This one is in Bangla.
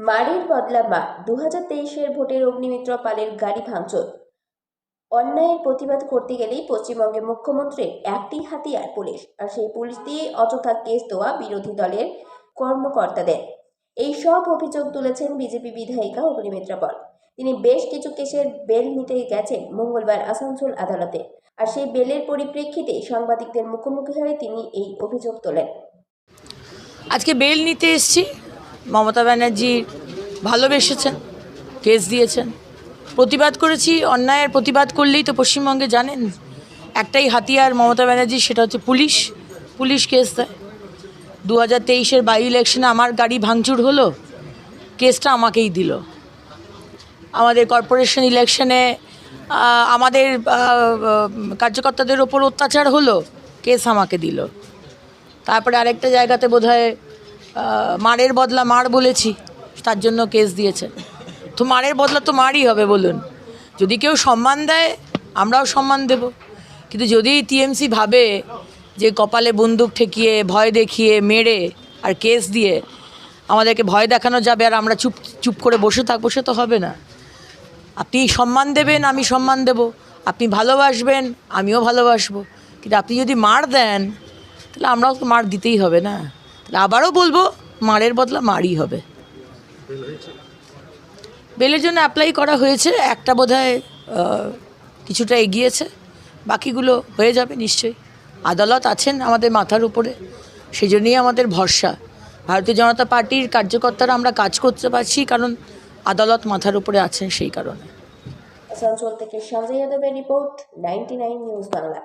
মারির বদলা মা 2023-এর ভোটের অগ্নিমিত্র পালের গাড়ি ভাঙচুর। অন্যায়ের প্রতিবাদ করতে গেলেই পশ্চিমবঙ্গের মুখ্যমন্ত্রীর একটি হাতিয়ার পুলিশ, আর সেই পুলিশ দিয়ে অযথা কেস দেওয়া বিরোধী দলের কর্মকর্তাদের। এই সব অভিযোগ তুলেছেন বিজেপি বিধায়িকা অগ্নিমিত্রা পাল। তিনি বেশ কিছু কেসের বেল নিতে গেছেন মঙ্গলবার আসানসোল আদালতে, আর সেই বেলের পরিপ্রেক্ষিতে সাংবাদিকদের মুখোমুখি হয়ে তিনি এই অভিযোগ তোলেন। আজকে বেল নিতে এসেছি। মমতা ব্যানার্জি ভালোবেসেছেন, কেস দিয়েছেন, প্রতিবাদ করেছি। অন্যায়ের প্রতিবাদ করলেই তো পশ্চিমবঙ্গে জানেন একটাই হাতিয়ার মমতা ব্যানার্জি, সেটা হচ্ছে পুলিশ। পুলিশ কেস দেয়। 2023-এর বাই ইলেকশনে আমার গাড়ি ভাঙচুর হলো, কেসটা আমাকেই দিল। আমাদের কর্পোরেশন ইলেকশনে আমাদের কার্যকর্তাদের ওপর অত্যাচার হলো, কেস আমাকে দিল। তারপরে আরেকটা জায়গাতে বোধহয় মারের বদলা মার বলেছি, তার জন্য কেস দিয়েছে। তো মারের বদলা তো মারই হবে, বলুন। যদি কেউ সম্মান দেয় আমরাও সম্মান দেব, কিন্তু যদি টিএমসি ভাবে যে কপালে বন্দুক ঠেকিয়ে ভয় দেখিয়ে মেরে আর কেস দিয়ে আমাদেরকে ভয় দেখানো যাবে আর আমরা চুপ চুপ করে বসে থাকবো, সে তো হবে না। আপনি সম্মান দেবেন, আমি সম্মান দেব। আপনি ভালোবাসবেন, আমিও ভালোবাসবো। কিন্তু আপনি যদি মার দেন তাহলে আমরাও তো মার দিতেই হবে না। তাহলে আবারও বলবো, মারের বদলা মারই হবে। বেলের জন্য অ্যাপ্লাই করা হয়েছে, একটা বোধহয় কিছুটা এগিয়েছে, বাকিগুলো হয়ে যাবে নিশ্চয়ই। আদালত আছেন আমাদের মাথার উপরে, সেই জন্যই আমাদের ভরসা। ভারতীয় জনতা পার্টির কার্যকর্তারা আমরা কাজ করতে পারছি কারণ আদালত মাথার উপরে আছেন, সেই কারণে। আসানসোল থেকে সঞ্জয় যাদবের রিপোর্ট, 99 নিউজ বাংলা।